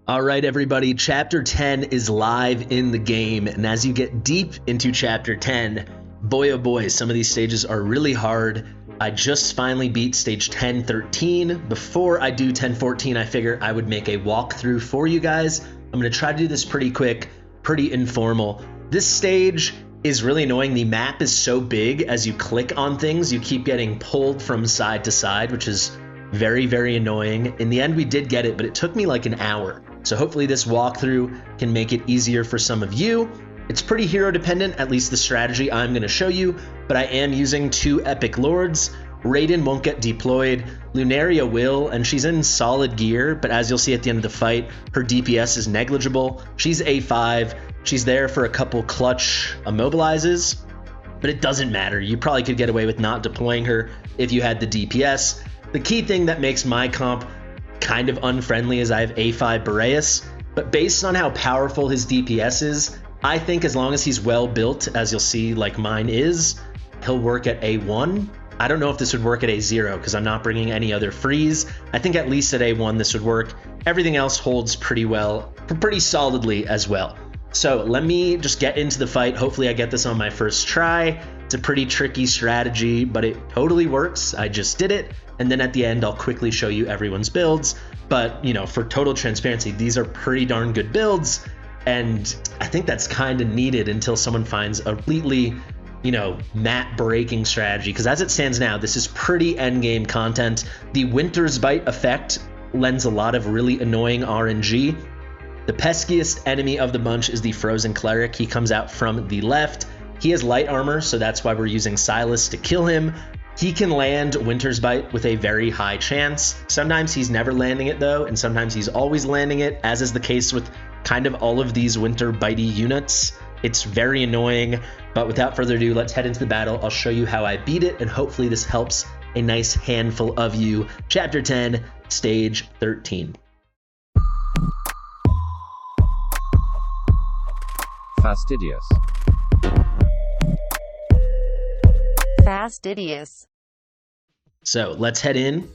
All right, everybody, Chapter 10 is live in the game, and as you get deep into Chapter 10, boy oh boy, some of these stages are really hard. I just finally beat stage 10-13. Before I do 10-14, I figure I would make a walkthrough for you guys. I'm going to try to do this pretty quick, pretty informal. This stage is really annoying. The map is so big, as you click on things, you keep getting pulled from side to side, which is very, very annoying. In the end, we did get it, but it took me like an hour. So hopefully this walkthrough can make it easier for some of you. It's pretty hero dependent, at least the strategy I'm going to show you, but I am using two epic lords. Raiden won't get deployed, Lunaria will, and she's in solid gear, but as you'll see at the end of the fight, her DPS is negligible. She's A5, she's there for a couple clutch immobilizes, but it doesn't matter. You probably could get away with not deploying her if you had the DPS. The key thing that makes my comp kind of unfriendly is I have A5 Bereus, but based on how powerful his DPS is, I think as long as he's well built, as you'll see like mine is, he'll work at A1. I don't know if this would work at A0 because I'm not bringing any other freeze. I think at least at A1 this would work. Everything else holds pretty well, pretty solidly as well. So let me just get into the fight. Hopefully I get this on my first try. It's a pretty tricky strategy, but it totally works. I just did it. And then at the end, I'll quickly show you everyone's builds. But, you know, for total transparency, these are pretty darn good builds. And I think that's kind of needed until someone finds a completely, you know, map breaking strategy. Because as it stands now, this is pretty endgame content. The Winter's Bite effect lends a lot of really annoying RNG. The peskiest enemy of the bunch is the Frozen Cleric. He comes out from the left. He has light armor, so that's why we're using Silas to kill him. He can land Winter's Bite with a very high chance. Sometimes he's never landing it though, and sometimes he's always landing it, as is the case with kind of all of these Winter Bitey units. It's very annoying, but without further ado, let's head into the battle. I'll show you how I beat it, and hopefully this helps a nice handful of you. Chapter 10, Stage 13. Fastidious. Fastidious. So let's head in.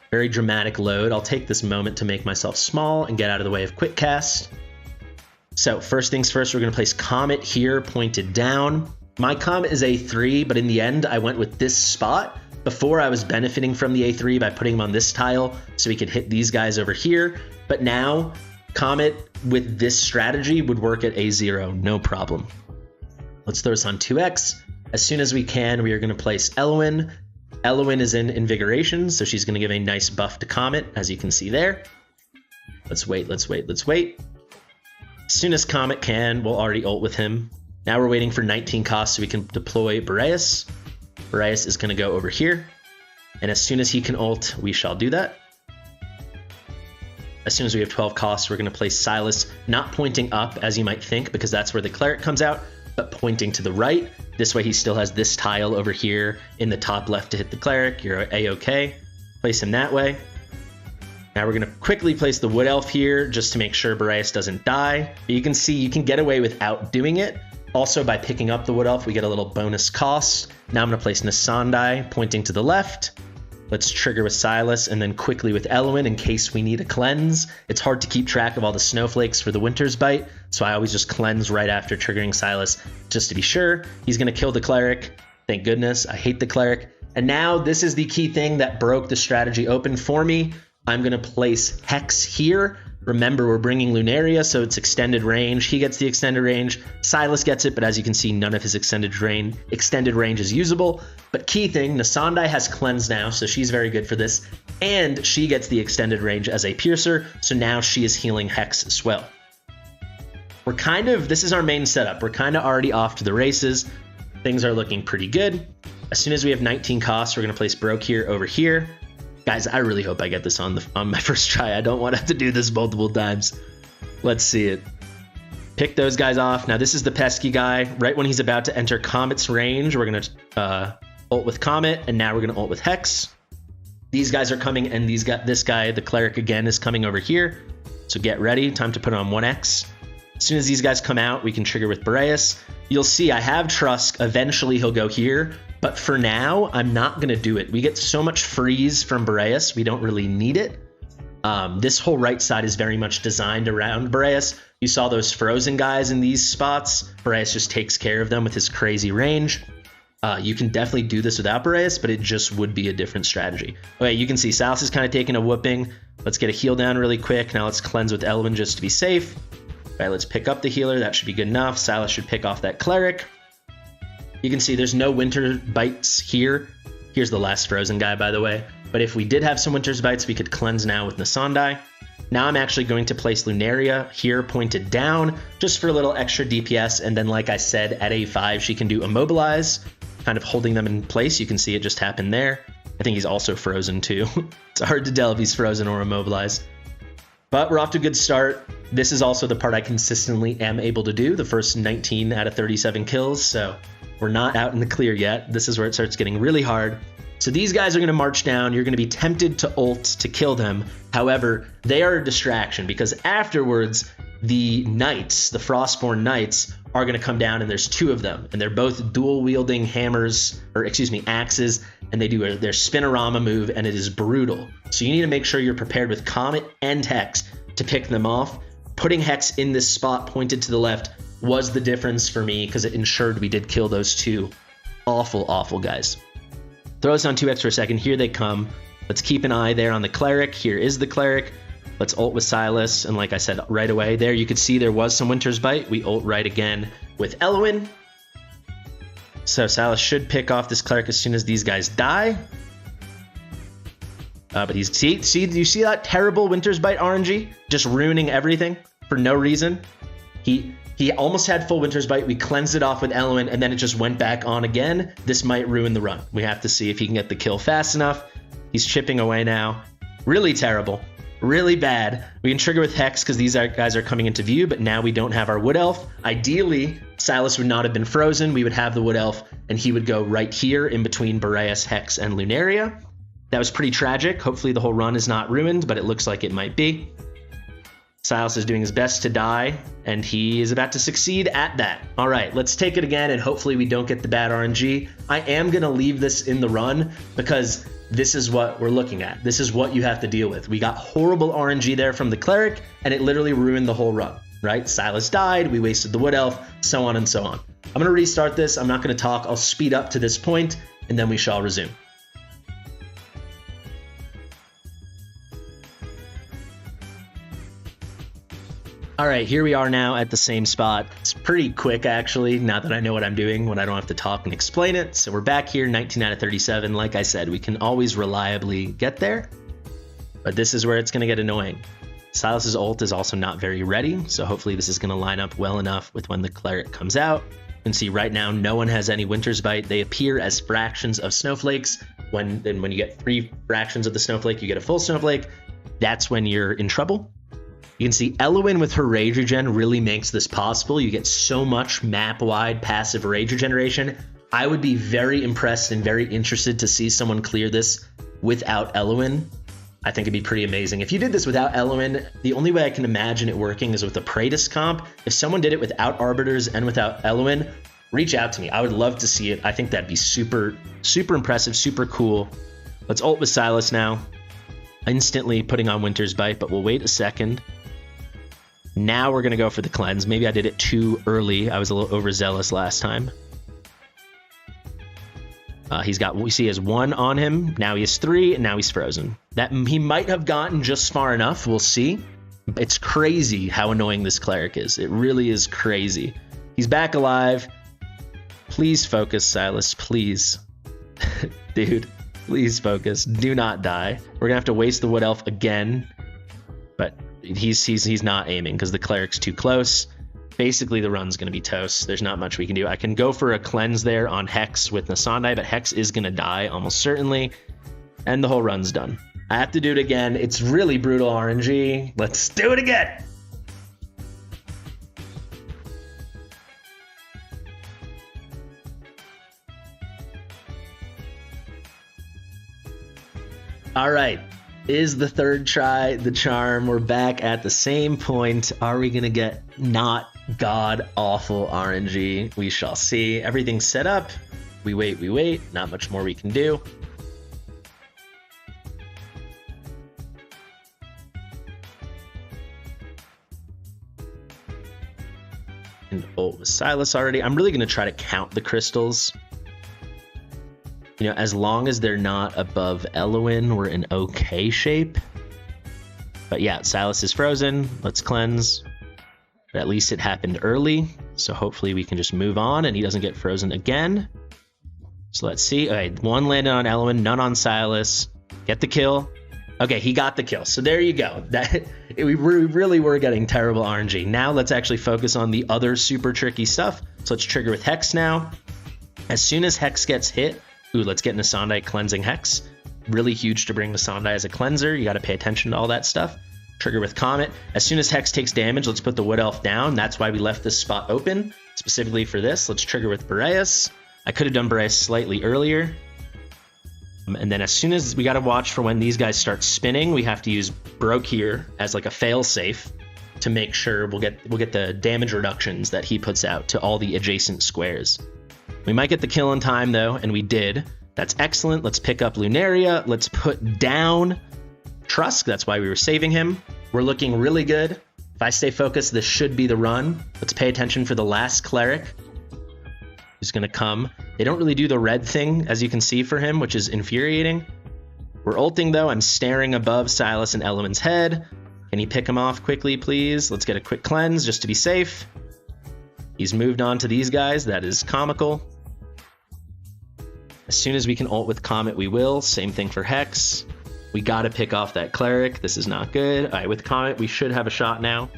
Very dramatic load. I'll take this moment to make myself small and get out of the way of quick cast. So first things first, we're going to place Comet here pointed down. My Comet is A3, but in the end I went with this spot. Before I was benefiting from the A3 by putting him on this tile so we could hit these guys over here. But now Comet with this strategy would work at A0, no problem. Let's throw this on 2x. As soon as we can, we are going to place Elwyn. Elwyn is in Invigoration, so she's going to give a nice buff to Comet, as you can see there. Let's wait, let's wait, let's wait. As soon as Comet can, we'll already ult with him. Now we're waiting for 19 costs so we can deploy Bereus. Bereus is going to go over here, and as soon as he can ult, we shall do that. As soon as we have 12 costs, we're going to place Silas, not pointing up as you might think, because that's where the Cleric comes out, but pointing to the right. This way he still has this tile over here in the top left to hit the Cleric. You're A-okay. Place him that way. Now we're going to quickly place the Wood Elf here just to make sure Bereus doesn't die. But you can see you can get away without doing it. Also by picking up the Wood Elf, we get a little bonus cost. Now I'm going to place Nasandai pointing to the left. Let's trigger with Silas and then quickly with Elwyn in case we need a cleanse. It's hard to keep track of all the snowflakes for the Winter's Bite, so I always just cleanse right after triggering Silas just to be sure. He's going to kill the Cleric. Thank goodness. I hate the Cleric. And now this is the key thing that broke the strategy open for me. I'm going to place Hex here. Remember, we're bringing Lunaria, so it's extended range. He gets the extended range. Silas gets it, but as you can see, none of his extended range is usable. But key thing, Nasandai has cleanse now, so she's very good for this. And she gets the extended range as a piercer, so now she is healing Hex as well. This is our main setup. We're kind of already off to the races. Things are looking pretty good. As soon as we have 19 costs, we're going to place Broke here over here. Guys, I really hope I get this on my first try. I don't want to have to do this multiple times. Let's see it. Pick those guys off. Now this is the pesky guy. Right when he's about to enter Comet's range, we're going to ult with Comet, and now we're going to ult with Hex. These guys are coming, and this guy, the Cleric again, is coming over here. So get ready. Time to put on 1x. As soon as these guys come out, we can trigger with Bereus. You'll see I have Trusk. Eventually he'll go here. But for now, I'm not going to do it. We get so much freeze from Bereus, we don't really need it. This whole right side is very much designed around Boreas. You saw those frozen guys in these spots. Boreas just takes care of them with his crazy range. You can definitely do this without Boreas, but it just would be a different strategy. Okay, you can see Salas is kind of taking a whooping. Let's get a heal down really quick. Now let's cleanse with Elwyn just to be safe. All right, let's pick up the healer. That should be good enough. Salas should pick off that cleric. You can see there's no winter bites here. Here's the last frozen guy, by the way. But if we did have some winter's bites, we could cleanse now with Nasandai. Now I'm actually going to place Lunaria here pointed down just for a little extra DPS. And then, like I said, at A5, she can do Immobilize, kind of holding them in place. You can see it just happened there. I think he's also frozen too. It's hard to tell if he's frozen or immobilized. But we're off to a good start. This is also the part I consistently am able to do, the first 19 out of 37 kills. So we're not out in the clear yet. This is where it starts getting really hard. So these guys are going to march down. You're going to be tempted to ult to kill them. However, they are a distraction because afterwards, the knights, the Frostborn knights, are going to come down, and there's two of them, and they're both dual wielding hammers, or excuse me, axes, and they do their spinorama move, and it is brutal. So you need to make sure you're prepared with Comet and Hex to pick them off. Putting Hex in this spot pointed to the left was the difference for me because it ensured we did kill those two awful guys. Throw us on 2x for a second. Here they come. Let's keep an eye there on the cleric. Here is the cleric. Let's ult with Silas, and like I said, right away there, you could see there was some Winter's Bite. We ult right again with Elwyn. So Silas should pick off this cleric as soon as these guys die. But he's, do you see that terrible Winter's Bite RNG? Just ruining everything for no reason. He almost had full Winter's Bite. We cleansed it off with Elwyn, and then it just went back on again. This might ruin the run. We have to see if he can get the kill fast enough. He's chipping away now. Really terrible. Really bad. We can trigger with Hex because these guys are coming into view, but now we don't have our Wood Elf. Ideally, Silas would not have been frozen. We would have the Wood Elf, and he would go right here in between Boreas, Hex, and Lunaria. That was pretty tragic. Hopefully the whole run is not ruined, but it looks like it might be. Silas is doing his best to die, and he is about to succeed at that. All right, let's take it again, and hopefully we don't get the bad RNG. I am going to leave this in the run because this is what we're looking at. This is what you have to deal with. We got horrible RNG there from the cleric, and it literally ruined the whole run, right? Silas died, we wasted the Wood Elf, so on and so on. I'm going to restart this. I'm not going to talk. I'll speed up to this point, and then we shall resume. All right, here we are now at the same spot. It's pretty quick, actually, now that I know what I'm doing when I don't have to talk and explain it. So we're back here, 19 out of 37. Like I said, we can always reliably get there, but this is where it's going to get annoying. Silas's ult is also not very ready, so hopefully this is going to line up well enough with when the cleric comes out. You can see right now no one has any Winter's Bite. They appear as fractions of snowflakes. When you get 3 fractions of the snowflake, you get a full snowflake. That's when you're in trouble. You can see Elwyn with her Rage Regen really makes this possible. You get so much map-wide passive Rage Regeneration. I would be very impressed and very interested to see someone clear this without Elwyn. I think it'd be pretty amazing. If you did this without Elwyn, the only way I can imagine it working is with a Praetus comp. If someone did it without Arbiters and without Elwyn, reach out to me. I would love to see it. I think that'd be super impressive, super cool. Let's ult with Silas now. Instantly putting on Winter's Bite, but we'll wait a second. Now we're going to go for the cleanse. Maybe I did it too early. I was a little overzealous last time. He's got, we see he has 1 on him. Now he has 3, and now he's frozen. That he might have gotten just far enough. We'll see. It's crazy how annoying this cleric is. It really is crazy. He's back alive. Please focus, Silas. Please. Dude, please focus. Do not die. We're going to have to waste the Wood Elf again. But he's not aiming because the cleric's too close. Basically, the run's going to be toast. There's not much we can do. I can go for a cleanse there on Hex with Nasandai, but Hex is going to die almost certainly, and the whole run's done. I have to do it again. It's really brutal RNG. Let's do it again. All right. Is the third try the charm? We're back at the same point. Are we going to get not god-awful RNG? We shall see. Everything's set up. We wait. Not much more we can do. And ult with Silas already. I'm really going to try to count the crystals. You know, as long as they're not above Eloin, we're in okay shape. But yeah, Silas is frozen. Let's cleanse. But at least it happened early. So hopefully we can just move on and he doesn't get frozen again. So let's see. All right, one landed on Eloin, none on Silas. Get the kill. Okay, he got the kill. So there you go. We really were getting terrible RNG. Now let's actually focus on the other super tricky stuff. So let's trigger with Hex now. As soon as Hex gets hit, ooh, let's get Nasandai cleansing Hex. Really huge to bring Nasandai as a cleanser. You got to pay attention to all that stuff. Trigger with Comet. As soon as Hex takes damage, let's put the Wood Elf down. That's why we left this spot open, specifically for this. Let's trigger with Boreas. I could have done Boreas slightly earlier. And then as soon as we got to watch for when these guys start spinning, we have to use Broke here as like a fail safe to make sure we'll get the damage reductions that he puts out to all the adjacent squares. We might get the kill in time though, and we did. That's excellent. Let's pick up Lunaria. Let's put down Trusk. That's why we were saving him. We're looking really good. If I stay focused, this should be the run. Let's pay attention for the last cleric who's going to come. They don't really do the red thing, as you can see for him, which is infuriating. We're ulting, though. I'm staring above Silas and Eloin's head. Can he pick him off quickly, please? Let's get a quick cleanse just to be safe. He's moved on to these guys. That is comical. As soon as we can ult with Comet, we will. Same thing for Hex. We got to pick off that cleric. This is not good. All right, with Comet, we should have a shot now.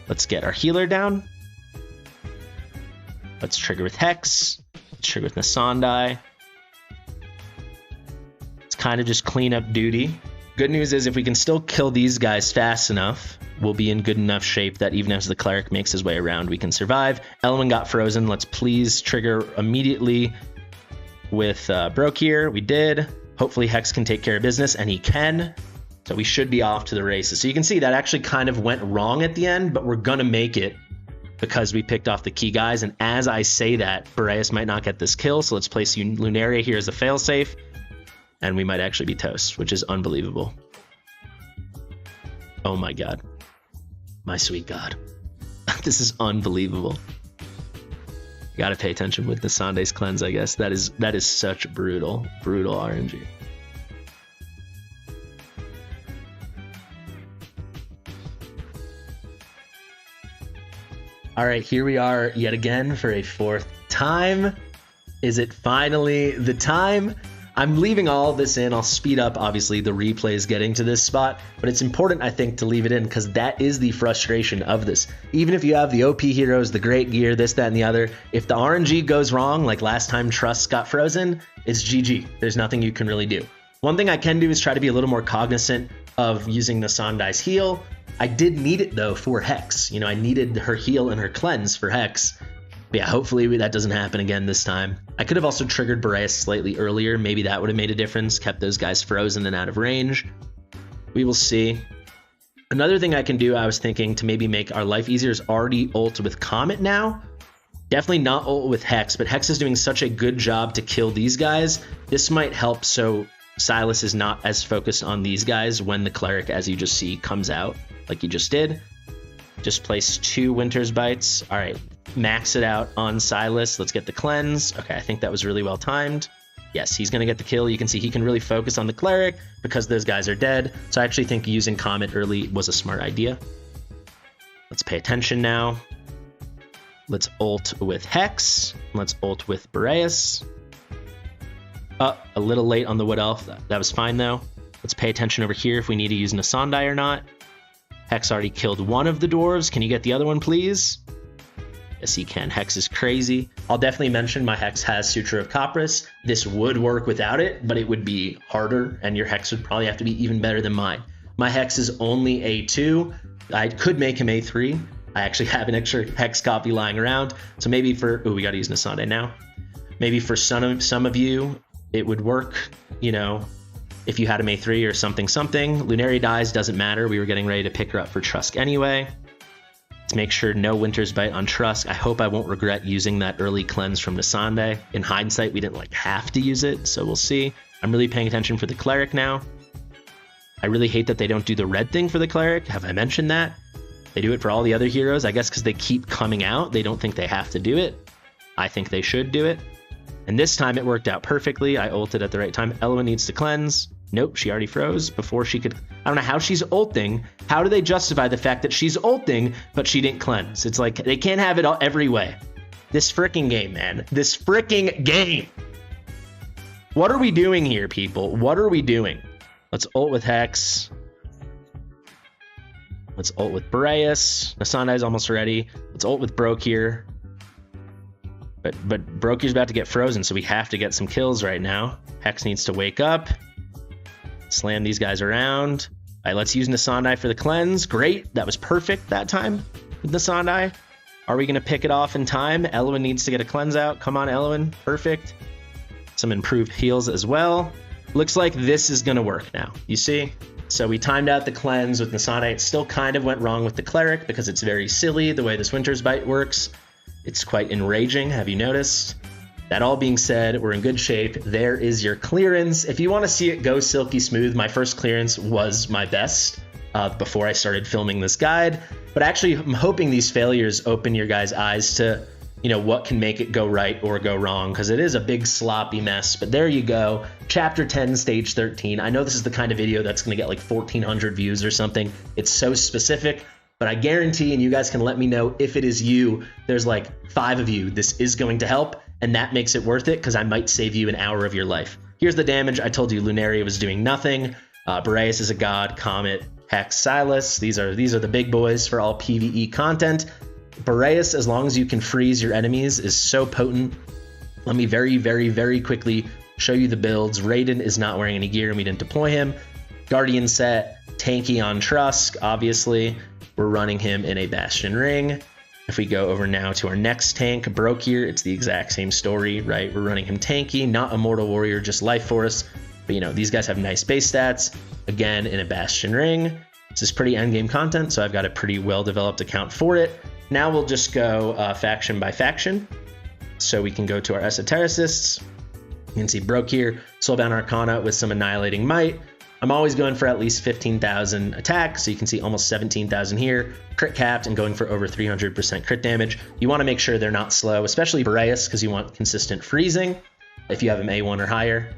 Let's get our healer down. Let's trigger with Hex. Let's trigger with Nasandai. It's kind of just cleanup duty. Good news is if we can still kill these guys fast enough, we'll be in good enough shape that even as the cleric makes his way around, we can survive. Eloin got frozen. Let's please trigger immediately with Broke here. We did. Hopefully Hex can take care of business, and he can. So we should be off to the races. So you can see that actually kind of went wrong at the end, but we're going to make it because we picked off the key guys. And as I say that, Boreas might not get this kill. So let's place Lunaria here as a failsafe, and we might actually be toast, which is unbelievable. Oh my God. My sweet God. This is unbelievable. You gotta pay attention with the Sandai's cleanse, I guess. That is such brutal RNG. All right, here we are yet again for a fourth time. Is it finally the time? I'm leaving all of this in. I'll speed up, obviously, the replays getting to this spot, but it's important, I think, to leave it in because that is the frustration of this. Even if you have the OP heroes, the great gear, this, that, and the other, if the RNG goes wrong, like last time Trust got frozen, it's GG. There's nothing you can really do. One thing I can do is try to be a little more cognizant of using Nasandai's heal. I did need it, though, for Hex. You know, I needed her heal and her cleanse for Hex. But yeah, hopefully that doesn't happen again this time. I could have also triggered Boreas slightly earlier. Maybe that would have made a difference, kept those guys frozen and out of range. We will see. Another thing I can do, I was thinking, to maybe make our life easier is already ult with Comet now. Definitely not ult with Hex, but Hex is doing such a good job to kill these guys. This might help so Silas is not as focused on these guys when the cleric, as you just see, comes out like he just did. Just place 2 Winter's Bites. All right, max it out on Silas. Let's get the cleanse. Okay, I think that was really well timed. Yes, he's going to get the kill. You can see he can really focus on the cleric because those guys are dead. So I actually think using Comet early was a smart idea. Let's pay attention now. Let's ult with Hex. Let's ult with Boreas. A little late on the Wood Elf. That was fine, though. Let's pay attention over here if we need to use Nasandai or not. Hex already killed one of the dwarves. Can you get the other one, please? Yes, he can. Hex is crazy. I'll definitely mention my Hex has Suture of Copris. This would work without it, but it would be harder, and your Hex would probably have to be even better than mine. My Hex is only A2. I could make him A3. I actually have an extra Hex copy lying around. So maybe for... Oh, we got to use Nasandai now. Maybe for some of you, it would work, you know, if you had him A3 or something. Lunaria dies, doesn't matter. We were getting ready to pick her up for Trusk anyway. Let's make sure no Winter's Bite on Trusk. I hope I won't regret using that early cleanse from Nasandai. In hindsight, we didn't have to use it, so we'll see. I'm really paying attention for the cleric now. I really hate that they don't do the red thing for the cleric. Have I mentioned that? They do it for all the other heroes, I guess because they keep coming out. They don't think they have to do it. I think they should do it. And this time it worked out perfectly. I ulted at the right time. Elowen needs to cleanse. Nope, she already froze before she could. I don't know how she's ulting. How do they justify the fact that she's ulting, but she didn't cleanse? It's like they can't have it all every way. This freaking game, man. This freaking game. What are we doing here, people? What are we doing? Let's ult with Hex. Let's ult with Boreas. Nasandai's almost ready. Let's ult with Broke here. But Brokey's about to get frozen, so we have to get some kills right now. Hex needs to wake up. Slam these guys around. All right, let's use Nasandai for the cleanse. Great. That was perfect that time with Nasandai. Are we going to pick it off in time? Elowen needs to get a cleanse out. Come on, Elowen. Perfect. Some improved heals as well. Looks like this is going to work now. You see? So we timed out the cleanse with Nasandai. It still kind of went wrong with the Cleric because it's very silly the way this Winter's Bite works. It's quite enraging. Have you noticed? That all being said, we're in good shape. There is your clearance. If you want to see it go silky smooth, my first clearance was my best before I started filming this guide. But actually, I'm hoping these failures open your guys' eyes to, you know, what can make it go right or go wrong, because it is a big sloppy mess. But there you go. Chapter 10, stage 13. I know this is the kind of video that's going to get like 1,400 views or something. It's so specific. But I guarantee, and you guys can let me know if it is you, there's like 5 of you, this is going to help, and that makes it worth it because I might save you an hour of your life. Here's the damage. I told you Lunaria was doing nothing. Boreas is a god, Comet, Hex, Silas. These are the big boys for all PvE content. Boreas, as long as you can freeze your enemies, is so potent. Let me very, very, very quickly show you the builds. Raiden is not wearing any gear and we didn't deploy him. Guardian set, tanky on Trusk, obviously. We're running him in a Bastion Ring. If we go over now to our next tank, Broke here, it's the exact same story, right? We're running him tanky, not Immortal Warrior, just Life Force. But, you know, these guys have nice base stats. Again, in a Bastion Ring. This is pretty endgame content, so I've got a pretty well-developed account for it. Now we'll just go faction by faction. So we can go to our Esotericists. You can see Broke here, Soulbound Arcana with some Annihilating Might. I'm always going for at least 15,000 attack, so you can see almost 17,000 here. Crit capped and going for over 300% crit damage. You want to make sure they're not slow, especially Boreas, because you want consistent freezing. If you have him A1 or higher,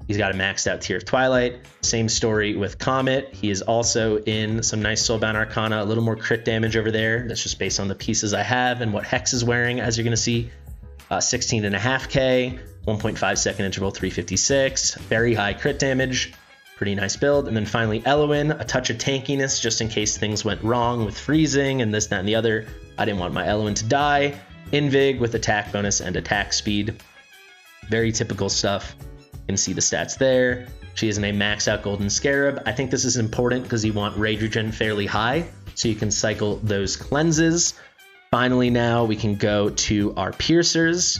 he's got a maxed out Tear of Twilight. Same story with Comet. He is also in some nice Soulbound Arcana, a little more crit damage over there. That's just based on the pieces I have and what Hex is wearing, as you're going to see. 16.5k, 1.5 second interval, 356. Very high crit damage. Pretty nice build. And then finally Elowen, a touch of tankiness just in case things went wrong with freezing and this, that, and the other. I didn't want my Elowen to die. Invig with attack bonus and attack speed. Very typical stuff. You can see the stats there. She is in a maxed out Golden Scarab. I think this is important because you want Rage Regen fairly high so you can cycle those cleanses. Finally now we can go to our Piercers.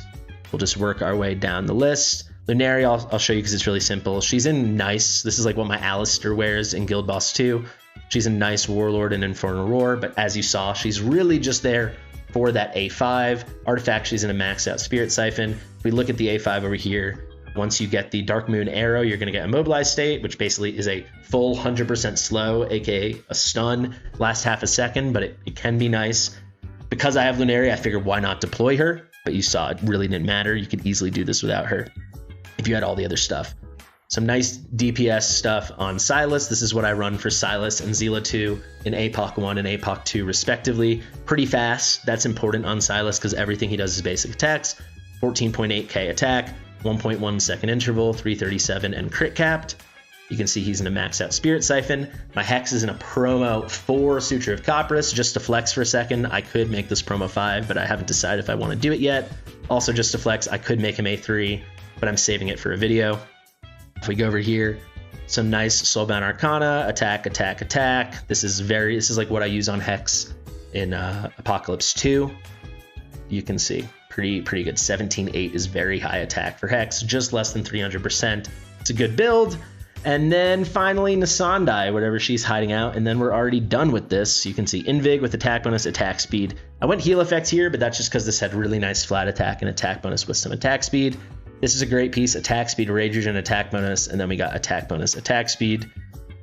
We'll just work our way down the list. Lunaria, I'll show you because it's really simple. She's in nice. This is like what my Alistair wears in Guild Boss 2. She's a nice Warlord and Infernal Roar, but as you saw, she's really just there for that A5. Artifact, she's in a maxed out Spirit Siphon. If we look at the A5 over here, once you get the Dark Moon Arrow, you're going to get Immobilized State, which basically is a full 100% slow, aka a stun, lasts half a second, but it can be nice. Because I have Lunaria, I figured why not deploy her, but you saw it really didn't matter. You could easily do this without her if you had all the other stuff. Some nice DPS stuff on Silas. This is what I run for Silas and Zila 2 in APOC 1 and APOC 2 respectively. Pretty fast. That's important on Silas because everything he does is basic attacks. 14.8k attack, 1.1 second interval, 337 and crit capped. You can see he's in a maxed out Spirit Siphon. My Hex is in a promo 4 Suture of Copris. Just to flex for a second, I could make this promo 5, but I haven't decided if I want to do it yet. Also just to flex, I could make him A3, but I'm saving it for a video. If we go over here, some nice Soulbound Arcana, attack, attack, attack. This is like what I use on Hex in Apocalypse 2. You can see pretty good. 17.8 is very high attack for Hex, just less than 300%. It's a good build. And then finally Nasandai, whatever she's hiding out, and then we're already done with this. You can see Invig with attack bonus, attack speed. I went heal effects here, but that's just because this had really nice flat attack and attack bonus with some attack speed. This is a great piece, attack speed, Rage Regen, attack bonus, and then we got attack bonus, attack speed.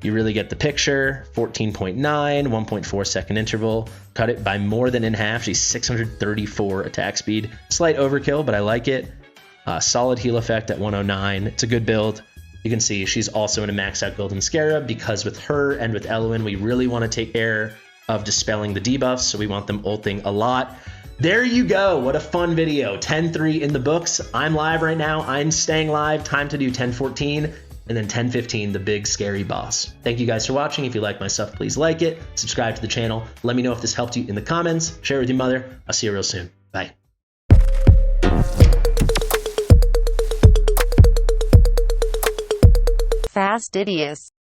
You really get the picture. 14.9, 1.4 second interval. Cut it by more than in half. She's 634 attack speed. Slight overkill, but I like it. Solid heal effect at 109. It's a good build. You can see she's also in a max out Golden Scarab because with her and with Eloin, we really want to take care of dispelling the debuffs, so we want them ulting a lot. There you go. What a fun video. 10-3 in the books. I'm live right now. I'm staying live. Time to do 10-14. And then 10-15, the big scary boss. Thank you guys for watching. If you like my stuff, please like it. Subscribe to the channel. Let me know if this helped you in the comments. Share it with your mother. I'll see you real soon. Bye. Fastidious.